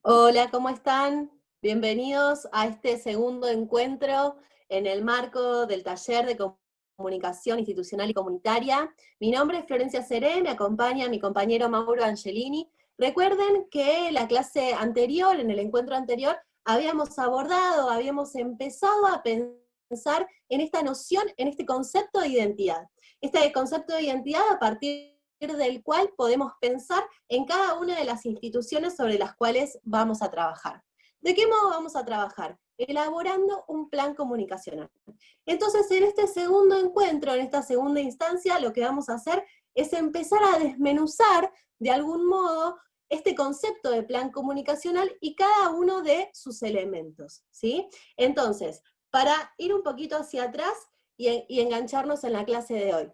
Hola, ¿cómo están? Bienvenidos a este segundo encuentro en el marco del taller de comunicación institucional y comunitaria. Mi nombre es Florencia Seré, me acompaña mi compañero Mauro Angelini. Recuerden que la clase anterior, en el encuentro anterior, habíamos empezado a pensar en esta noción, en este concepto de identidad. Este concepto de identidad a partir del cual podemos pensar en cada una de las instituciones sobre las cuales vamos a trabajar. ¿De qué modo vamos a trabajar? Elaborando un plan comunicacional. Entonces, en este segundo encuentro, en esta segunda instancia, lo que vamos a hacer es empezar a desmenuzar, de algún modo, este concepto de plan comunicacional y cada uno de sus elementos, ¿sí? Entonces, para ir un poquito hacia atrás y engancharnos en la clase de hoy.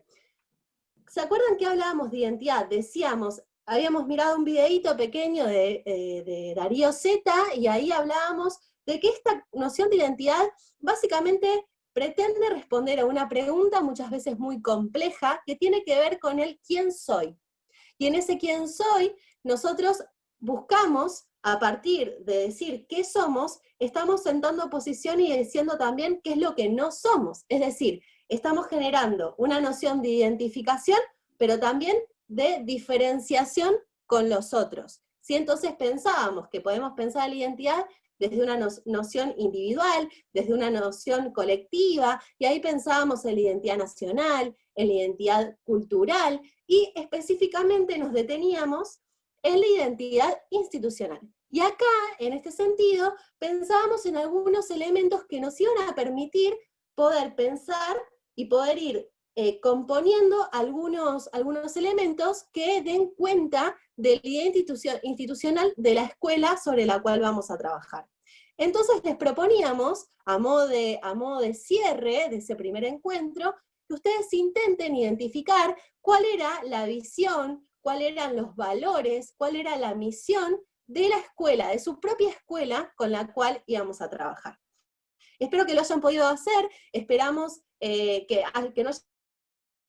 ¿Se acuerdan que hablábamos de identidad? Decíamos, habíamos mirado un videíto pequeño de Darío Zeta y ahí hablábamos de que esta noción de identidad básicamente pretende responder a una pregunta muchas veces muy compleja que tiene que ver con el quién soy. Y en ese quién soy, nosotros buscamos, a partir de decir qué somos, estamos sentando posición y diciendo también qué es lo que no somos. Es decir, estamos generando una noción de identificación, pero también de diferenciación con los otros. Si entonces pensábamos que podemos pensar la identidad desde una noción individual, desde una noción colectiva, y ahí pensábamos en la identidad nacional, en la identidad cultural, y específicamente nos deteníamos en la identidad institucional. Y acá, en este sentido, pensábamos en algunos elementos que nos iban a permitir poder pensar y poder ir componiendo algunos elementos que den cuenta de la identidad institucional de la escuela sobre la cual vamos a trabajar. Entonces les proponíamos, a modo de cierre de ese primer encuentro, que ustedes intenten identificar cuál era la visión, cuáles eran los valores, cuál era la misión de la escuela, de su propia escuela con la cual íbamos a trabajar. Espero que lo hayan podido hacer, esperamos que no haya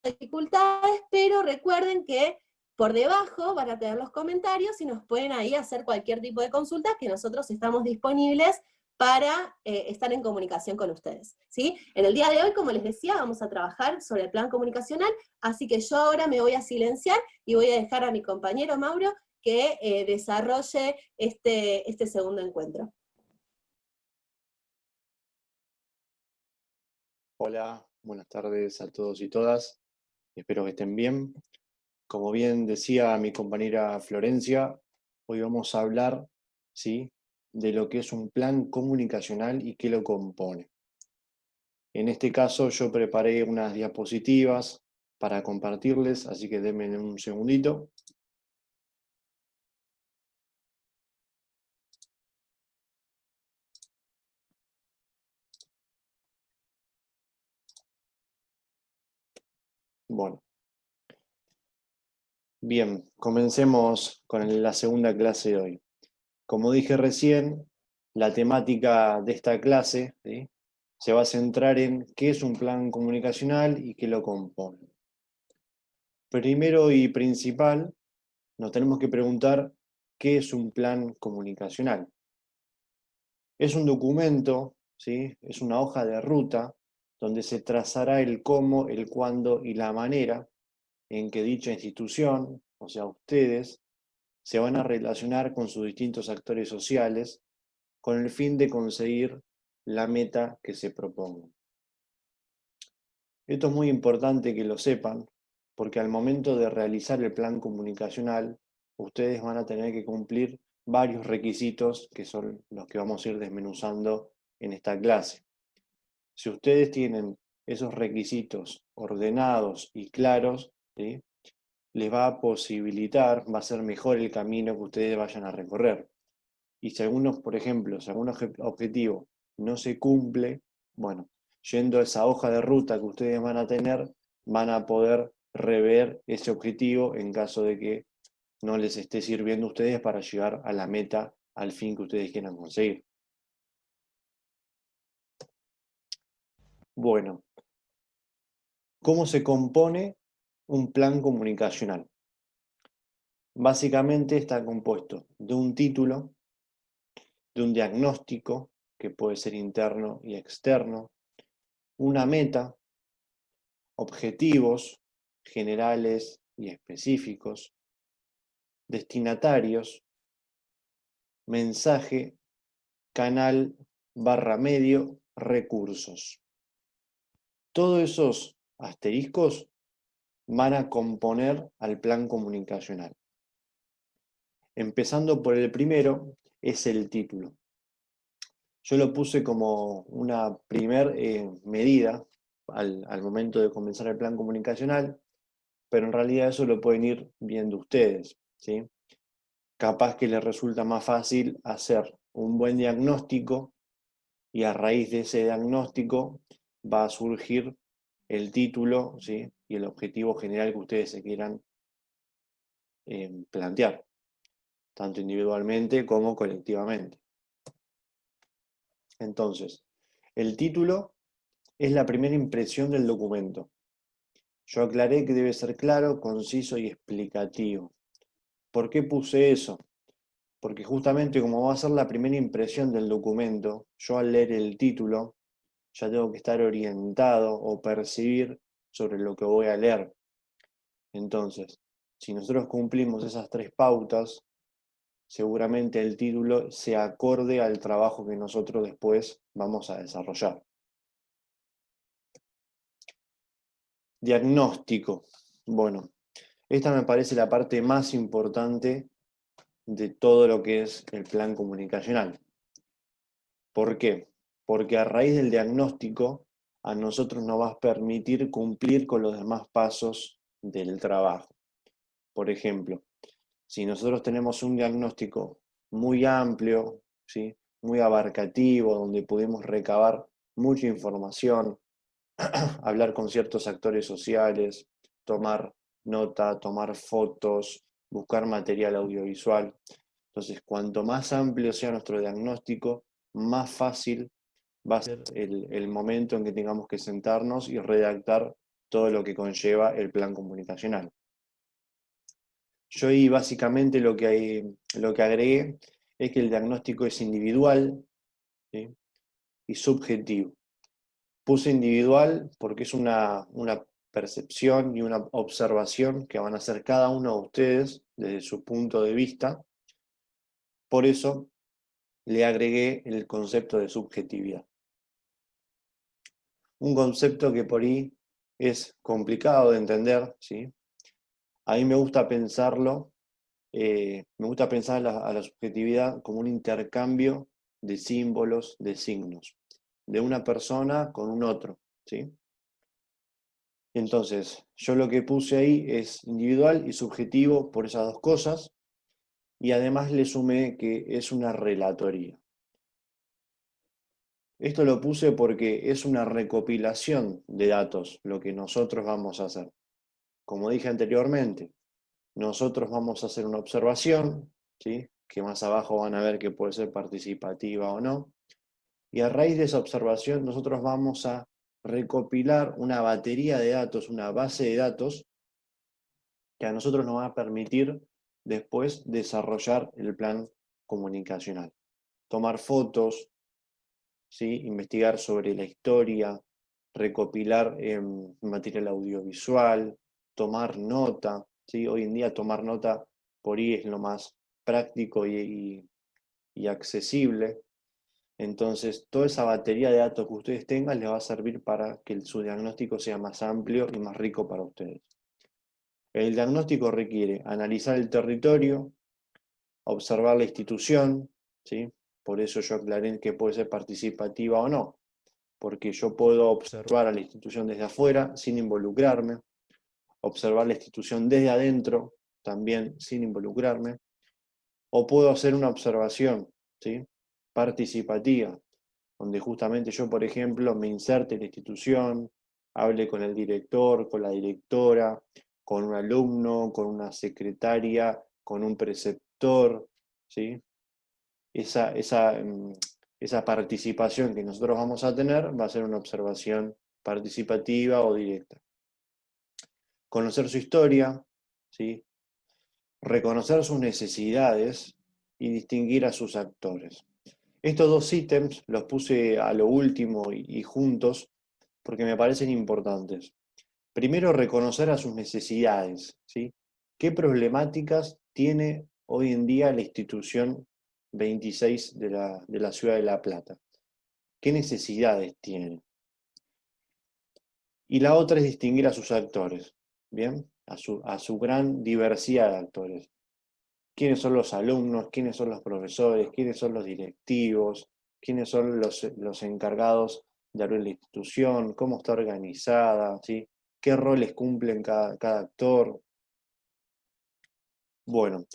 dificultades, pero recuerden que por debajo van a tener los comentarios y nos pueden ahí hacer cualquier tipo de consulta que nosotros estamos disponibles para estar en comunicación con ustedes, ¿sí? En el día de hoy, como les decía, vamos a trabajar sobre el plan comunicacional, así que yo ahora me voy a silenciar y voy a dejar a mi compañero Mauro que desarrolle este segundo encuentro. Hola, buenas tardes a todos y todas. Espero que estén bien. Como bien decía mi compañera Florencia, hoy vamos a hablar, ¿sí?, de lo que es un plan comunicacional y qué lo compone. En este caso yo preparé unas diapositivas para compartirles, así que denme un segundito. Bueno, bien, comencemos con la segunda clase de hoy. Como dije recién, la temática de esta clase, ¿sí?, se va a centrar en qué es un plan comunicacional y qué lo compone. Primero y principal, nos tenemos que preguntar qué es un plan comunicacional. Es un documento, ¿sí?, es una hoja de ruta donde se trazará el cómo, el cuándo y la manera en que dicha institución, o sea, ustedes, se van a relacionar con sus distintos actores sociales con el fin de conseguir la meta que se propongan. Esto es muy importante que lo sepan, porque al momento de realizar el plan comunicacional, ustedes van a tener que cumplir varios requisitos que son los que vamos a ir desmenuzando en esta clase. Si ustedes tienen esos requisitos ordenados y claros, ¿sí?, les va a posibilitar, va a ser mejor el camino que ustedes vayan a recorrer. Y si algunos, por ejemplo, si algún objetivo no se cumple, bueno, yendo a esa hoja de ruta que ustedes van a tener, van a poder rever ese objetivo en caso de que no les esté sirviendo a ustedes para llegar a la meta, al fin que ustedes quieran conseguir. Bueno, ¿cómo se compone un plan comunicacional? Básicamente está compuesto de un título, de un diagnóstico, que puede ser interno y externo, una meta, objetivos generales y específicos, destinatarios, mensaje, canal, /medio, recursos. Todos esos asteriscos van a componer al plan comunicacional. Empezando por el primero, es el título. Yo lo puse como una primer medida al momento de comenzar el plan comunicacional, pero en realidad eso lo pueden ir viendo ustedes, ¿sí? Capaz que les resulta más fácil hacer un buen diagnóstico y a raíz de ese diagnóstico va a surgir el título, ¿sí? Y el objetivo general que ustedes se quieran plantear, tanto individualmente como colectivamente. Entonces, el título es la primera impresión del documento. Yo aclaré que debe ser claro, conciso y explicativo. ¿Por qué puse eso? Porque justamente como va a ser la primera impresión del documento, yo al leer el título ya tengo que estar orientado o percibir sobre lo que voy a leer. Entonces, si nosotros cumplimos esas 3 pautas, seguramente el título se acorde al trabajo que nosotros después vamos a desarrollar. Diagnóstico. Bueno, esta me parece la parte más importante de todo lo que es el plan comunicacional. ¿Por qué? Porque a raíz del diagnóstico a nosotros nos va a permitir cumplir con los demás pasos del trabajo. Por ejemplo, si nosotros tenemos un diagnóstico muy amplio, ¿sí? Muy abarcativo, donde podemos recabar mucha información, hablar con ciertos actores sociales, tomar nota, tomar fotos, buscar material audiovisual. Entonces, cuanto más amplio sea nuestro diagnóstico, más fácil va a ser el momento en que tengamos que sentarnos y redactar todo lo que conlleva el plan comunicacional. Yo ahí básicamente lo que agregué es que el diagnóstico es individual, ¿sí? Y subjetivo. Puse individual porque es una percepción y una observación que van a hacer cada uno de ustedes desde su punto de vista. Por eso le agregué el concepto de subjetividad. Un concepto que por ahí es complicado de entender, ¿sí? A mí me gusta pensarlo, me gusta pensar a la subjetividad como un intercambio de símbolos, de signos, de una persona con un otro, ¿sí? Entonces, yo lo que puse ahí es individual y subjetivo por esas dos cosas, y además le sumé que es una relatoría. Esto lo puse porque es una recopilación de datos lo que nosotros vamos a hacer. Como dije anteriormente, nosotros vamos a hacer una observación, ¿sí? Que más abajo van a ver que puede ser participativa o no, y a raíz de esa observación nosotros vamos a recopilar una batería de datos, una base de datos, que a nosotros nos va a permitir después desarrollar el plan comunicacional. Tomar fotos, ¿sí? Investigar sobre la historia, recopilar material audiovisual, tomar nota, ¿sí? Hoy en día tomar nota por ahí es lo más práctico y accesible. Entonces, toda esa batería de datos que ustedes tengan les va a servir para que su diagnóstico sea más amplio y más rico para ustedes. El diagnóstico requiere analizar el territorio, observar la institución, ¿sí? Por eso yo aclaré que puede ser participativa o no, porque yo puedo observar a la institución desde afuera sin involucrarme, observar la institución desde adentro también sin involucrarme, o puedo hacer una observación, ¿sí? Participativa, donde justamente yo, por ejemplo, me inserte en la institución, hable con el director, con la directora, con un alumno, con una secretaria, con un preceptor, ¿sí? Esa participación que nosotros vamos a tener va a ser una observación participativa o directa. Conocer su historia, ¿sí? Reconocer sus necesidades y distinguir a sus actores. Estos dos ítems los puse a lo último y juntos porque me parecen importantes. Primero, reconocer a sus necesidades, ¿sí? ¿Qué problemáticas tiene hoy en día la institución 26 de la ciudad de La Plata? ¿Qué necesidades tiene? Y la otra es distinguir a sus actores, ¿bien? A su gran diversidad de actores. ¿Quiénes son los alumnos? ¿Quiénes son los profesores? ¿Quiénes son los directivos? ¿Quiénes son los encargados de abrir la institución? ¿Cómo está organizada? ¿Sí? ¿Qué roles cumplen cada actor? Bueno,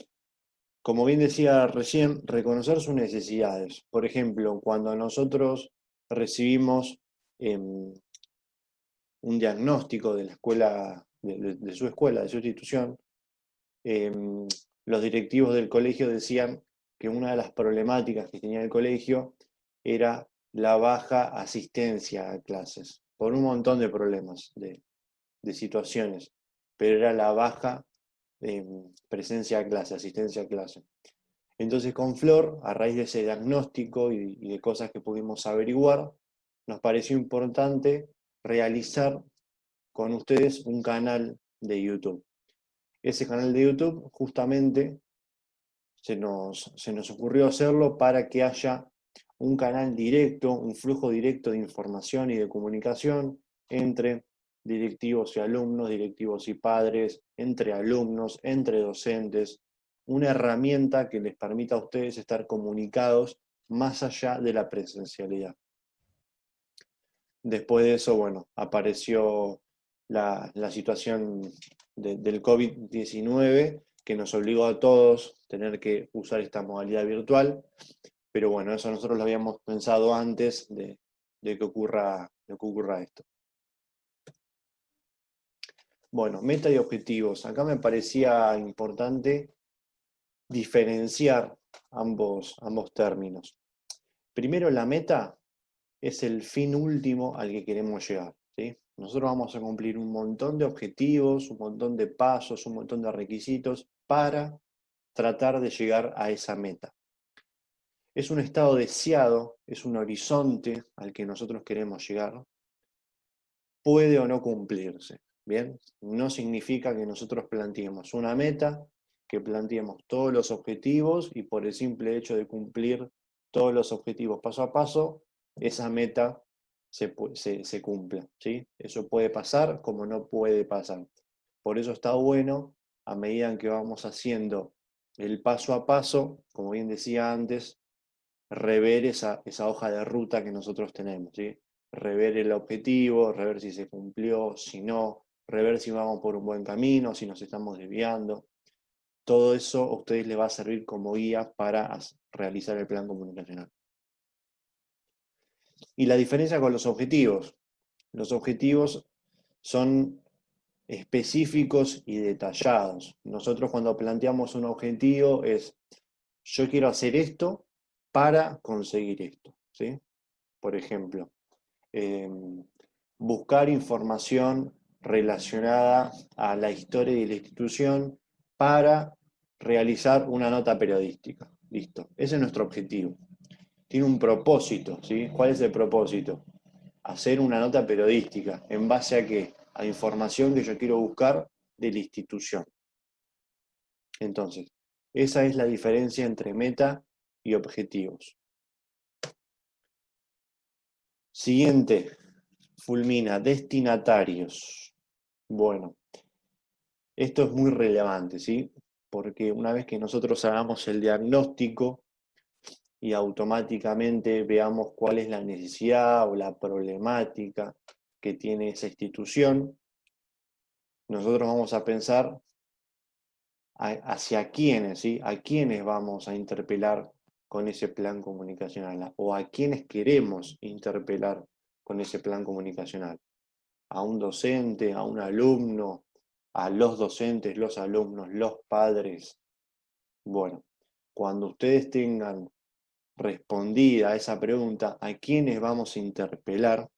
como bien decía recién, reconocer sus necesidades. Por ejemplo, cuando nosotros recibimos un diagnóstico de la escuela, de su escuela, de su institución, los directivos del colegio decían que una de las problemáticas que tenía el colegio era la baja asistencia a clases, por un montón de problemas, de situaciones, pero era la baja presencia a clase, asistencia a clase. Entonces con Flor, a raíz de ese diagnóstico y de cosas que pudimos averiguar, nos pareció importante realizar con ustedes un canal de YouTube. Ese canal de YouTube justamente se nos ocurrió hacerlo para que haya un canal directo, un flujo directo de información y de comunicación entre directivos y alumnos, directivos y padres, entre alumnos, entre docentes, una herramienta que les permita a ustedes estar comunicados más allá de la presencialidad. Después de eso, bueno, apareció la situación del COVID-19 que nos obligó a todos a tener que usar esta modalidad virtual, pero bueno, eso nosotros lo habíamos pensado antes de que ocurra esto. Bueno, meta y objetivos. Acá me parecía importante diferenciar ambos términos. Primero, la meta es el fin último al que queremos llegar, ¿sí? Nosotros vamos a cumplir un montón de objetivos, un montón de pasos, un montón de requisitos para tratar de llegar a esa meta. Es un estado deseado, es un horizonte al que nosotros queremos llegar. Puede o no cumplirse, ¿bien? No significa que nosotros planteemos una meta, que planteemos todos los objetivos y por el simple hecho de cumplir todos los objetivos paso a paso, esa meta se cumpla, ¿sí? Eso puede pasar como no puede pasar. Por eso está bueno, a medida en que vamos haciendo el paso a paso, como bien decía antes, rever esa hoja de ruta que nosotros tenemos, ¿sí? Rever el objetivo, rever si se cumplió, si no, rever si vamos por un buen camino, si nos estamos desviando. Todo eso a ustedes les va a servir como guía para realizar el plan comunicacional. Y la diferencia con los objetivos. Los objetivos son específicos y detallados. Nosotros cuando planteamos un objetivo es, yo quiero hacer esto para conseguir esto, ¿sí? Por ejemplo, buscar información relacionada a la historia de la institución para realizar una nota periodística. Listo, ese es nuestro objetivo. Tiene un propósito, ¿sí? ¿Cuál es el propósito? Hacer una nota periodística. ¿En base a qué? A información que yo quiero buscar de la institución. Entonces, esa es la diferencia entre meta y objetivos. Siguiente, fulmina, destinatarios. Bueno, esto es muy relevante, ¿sí? Porque una vez que nosotros hagamos el diagnóstico y automáticamente veamos cuál es la necesidad o la problemática que tiene esa institución, nosotros vamos a pensar hacia quiénes, ¿sí? A quiénes vamos a interpelar con ese plan comunicacional o a quiénes queremos interpelar con ese plan comunicacional. A un docente, a un alumno, a los docentes, los alumnos, los padres. Bueno, cuando ustedes tengan respondida esa pregunta, ¿a quiénes vamos a interpelar?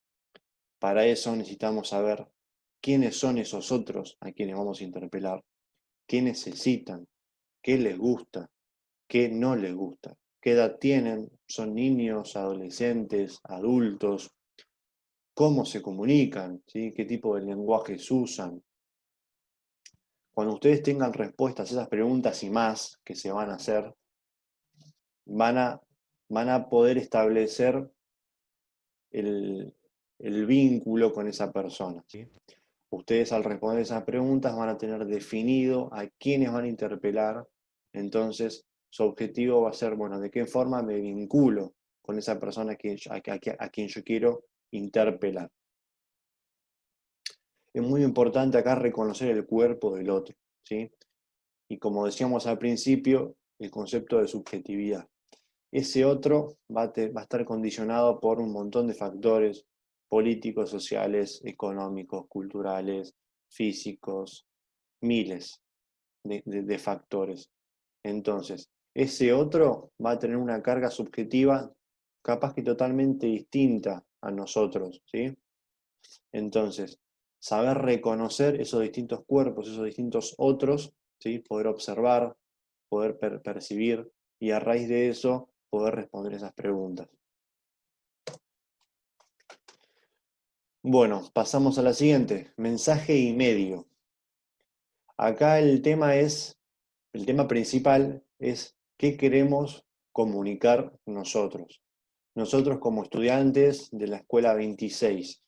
Para eso necesitamos saber quiénes son esos otros a quienes vamos a interpelar, qué necesitan, qué les gusta, qué no les gusta. qué edad tienen, son niños, adolescentes, adultos, cómo se comunican, ¿sí? Qué tipo de lenguajes usan. Cuando ustedes tengan respuestas a esas preguntas y más que se van a hacer, van a poder establecer el, el vínculo con esa persona, ¿sí? Ustedes al responder esas preguntas van a tener definido a quiénes van a interpelar, entonces su objetivo va a ser, bueno, ¿de qué forma me vinculo con esa persona a quien yo quiero interpelar? Es muy importante acá reconocer el cuerpo del otro, ¿sí? Y como decíamos al principio, el concepto de subjetividad. Ese otro va a estar condicionado por un montón de factores políticos, sociales, económicos, culturales, físicos, miles de factores. Entonces, ese otro va a tener una carga subjetiva capaz que totalmente distinta a nosotros, ¿sí? Entonces, saber reconocer esos distintos cuerpos, esos distintos otros, ¿sí? Poder observar, poder percibir y a raíz de eso poder responder esas preguntas. Bueno, pasamos a la siguiente, mensaje y medio. Acá el tema principal es qué queremos comunicar nosotros. Nosotros como estudiantes de la escuela 26,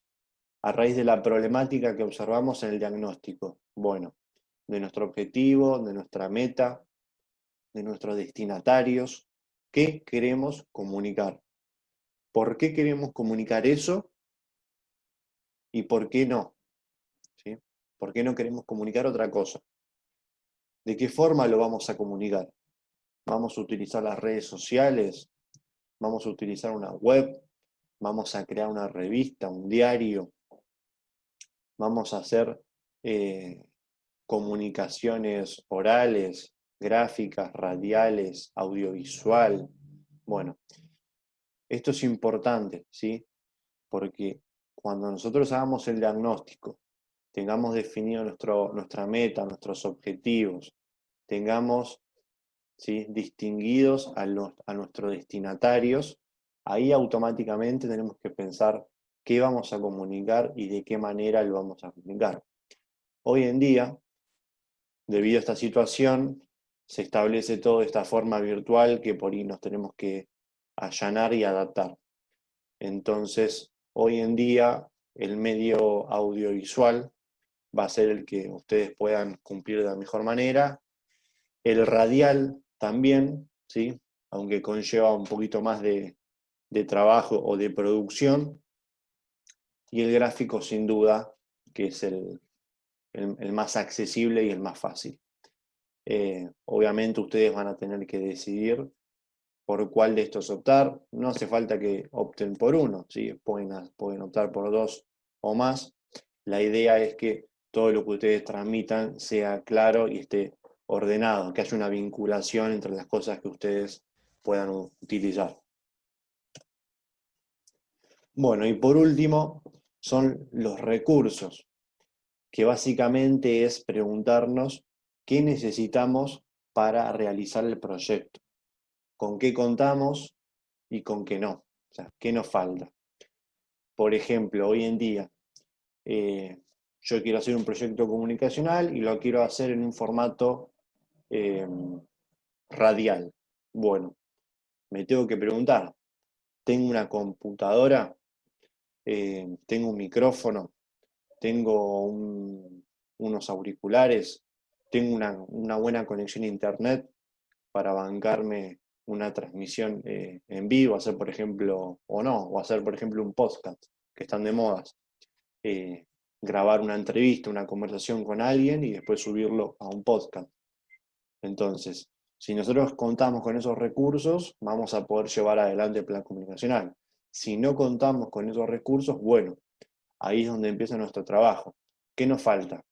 a raíz de la problemática que observamos en el diagnóstico. Bueno, de nuestro objetivo, de nuestra meta, de nuestros destinatarios, ¿qué queremos comunicar? ¿Por qué queremos comunicar eso y por qué no? ¿Sí? ¿Por qué no queremos comunicar otra cosa? ¿De qué forma lo vamos a comunicar? ¿Vamos a utilizar las redes sociales? ¿Vamos a utilizar una web? ¿Vamos a crear una revista, un diario? ¿Vamos a hacer comunicaciones orales, gráficas, radiales, audiovisual? Bueno, esto es importante, ¿sí? Porque cuando nosotros hagamos el diagnóstico, tengamos definido nuestra meta, nuestros objetivos, tengamos, ¿sí?, distinguidos a nuestros destinatarios, ahí automáticamente tenemos que pensar qué vamos a comunicar y de qué manera lo vamos a comunicar. Hoy en día, debido a esta situación, se establece todo de esta forma virtual que por ahí nos tenemos que allanar y adaptar. Entonces, hoy en día, el medio audiovisual va a ser el que ustedes puedan cumplir de la mejor manera. El radial también, ¿sí? Aunque conlleva un poquito más de trabajo o de producción. Y el gráfico, sin duda, que es el más accesible y el más fácil. Obviamente ustedes van a tener que decidir por cuál de estos optar. No hace falta que opten por uno, ¿sí? Pueden optar por dos o más. La idea es que todo lo que ustedes transmitan sea claro y esté ordenado, que haya una vinculación entre las cosas que ustedes puedan utilizar. Bueno, y por último, son los recursos, que básicamente es preguntarnos qué necesitamos para realizar el proyecto, con qué contamos y con qué no, o sea, qué nos falta. Por ejemplo, hoy en día, yo quiero hacer un proyecto comunicacional y lo quiero hacer en un formato radial. Bueno, me tengo que preguntar, ¿tengo una computadora? ¿Tengo un micrófono? ¿Tengo unos auriculares? ¿Tengo una buena conexión a internet para bancarme una transmisión en vivo, hacer por ejemplo, o no, o hacer por ejemplo un podcast, que están de modas, grabar una entrevista, una conversación con alguien y después subirlo a un podcast? Entonces, si nosotros contamos con esos recursos, vamos a poder llevar adelante el plan comunicacional. Si no contamos con esos recursos, bueno, ahí es donde empieza nuestro trabajo. ¿Qué nos falta?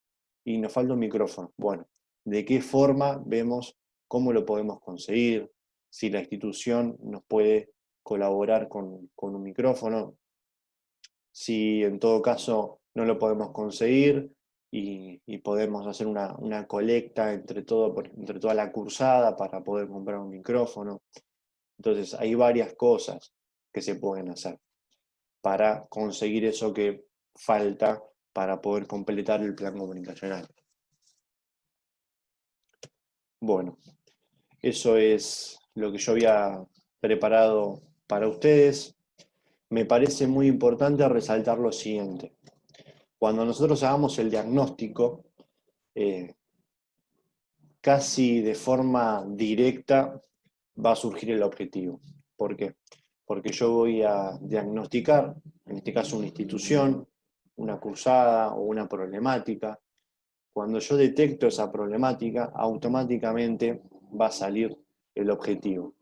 Y nos falta un micrófono. Bueno, ¿de qué forma vemos cómo lo podemos conseguir? Si la institución nos puede colaborar con un micrófono, si en todo caso no lo podemos conseguir y podemos hacer una colecta entre toda la cursada para poder comprar un micrófono. Entonces hay varias cosas que se pueden hacer para conseguir eso que falta para poder completar el plan comunicacional. Bueno, eso es lo que yo había preparado para ustedes. Me parece muy importante resaltar lo siguiente. Cuando nosotros hagamos el diagnóstico, casi de forma directa va a surgir el objetivo. ¿Por qué? Porque yo voy a diagnosticar, en este caso una institución, una cursada o una problemática. Cuando yo detecto esa problemática, automáticamente va a salir el objetivo.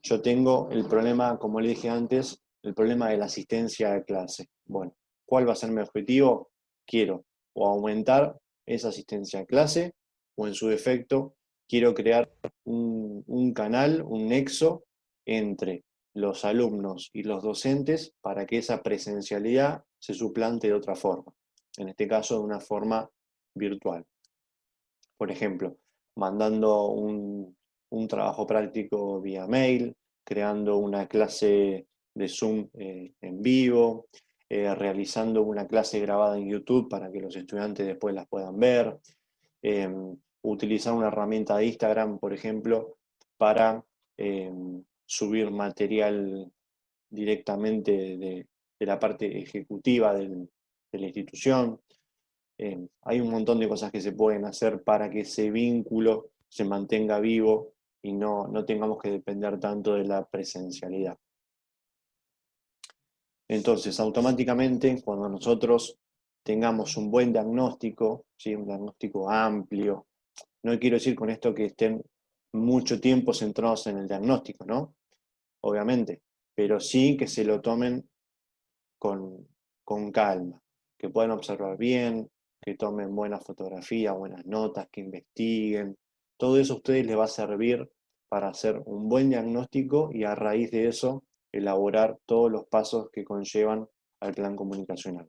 Yo tengo el problema, como le dije antes, el problema de la asistencia de clase. Bueno, ¿cuál va a ser mi objetivo? Quiero o aumentar esa asistencia a clase o en su defecto quiero crear un canal, un nexo entre los alumnos y los docentes para que esa presencialidad se suplante de otra forma, en este caso de una forma virtual. Por ejemplo, mandando un trabajo práctico vía mail, creando una clase de Zoom en vivo, realizando una clase grabada en YouTube para que los estudiantes después las puedan ver, utilizar una herramienta de Instagram, por ejemplo, para subir material directamente de la parte ejecutiva de la institución. Hay un montón de cosas que se pueden hacer para que ese vínculo se mantenga vivo y no tengamos que depender tanto de la presencialidad. Entonces, automáticamente, cuando nosotros tengamos un buen diagnóstico, ¿sí? Un diagnóstico amplio, no quiero decir con esto que estén mucho tiempo centrados en el diagnóstico, ¿no? Obviamente, pero sí que se lo tomen con calma, que puedan observar bien, que tomen buenas fotografías, buenas notas, que investiguen. Todo eso a ustedes les va a servir para hacer un buen diagnóstico y a raíz de eso elaborar todos los pasos que conllevan al plan comunicacional.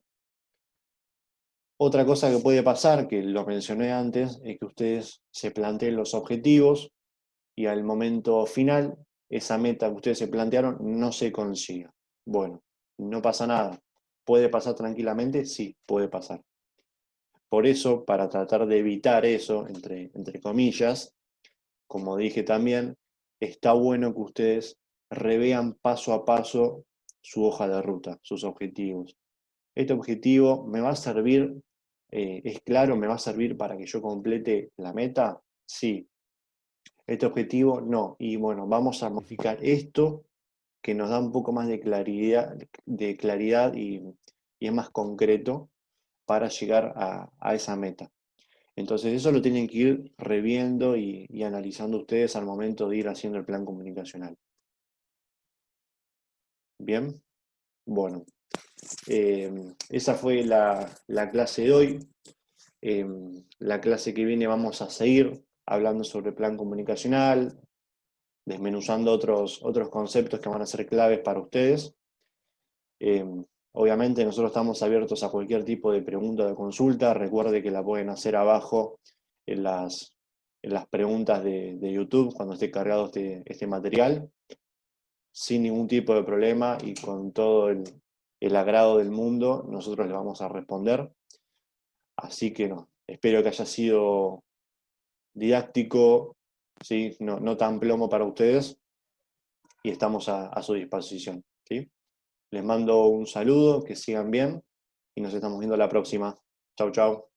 Otra cosa que puede pasar, que lo mencioné antes, es que ustedes se planteen los objetivos y al momento final esa meta que ustedes se plantearon no se consiga. Bueno, no pasa nada. ¿Puede pasar tranquilamente? Sí, puede pasar. Por eso, para tratar de evitar eso, entre comillas, como dije también, está bueno que ustedes revean paso a paso su hoja de ruta, sus objetivos. Este objetivo me va a servir, es claro, me va a servir para que yo complete la meta, sí. Este objetivo, no. Y bueno, vamos a modificar esto que nos da un poco más de claridad y es más concreto para llegar a esa meta. Entonces eso lo tienen que ir reviendo y analizando ustedes al momento de ir haciendo el plan comunicacional. Bien, bueno, esa fue la clase de hoy. La clase que viene vamos a seguir hablando sobre el plan comunicacional, desmenuzando otros conceptos que van a ser claves para ustedes. Obviamente nosotros estamos abiertos a cualquier tipo de pregunta o de consulta. Recuerde que la pueden hacer abajo en las preguntas de YouTube cuando esté cargado este material, sin ningún tipo de problema y con todo el agrado del mundo, nosotros le vamos a responder. Así que no, espero que haya sido didáctico, ¿sí? No tan plomo para ustedes y estamos a su disposición, ¿sí? Les mando un saludo, que sigan bien y nos estamos viendo la próxima. Chau, chau.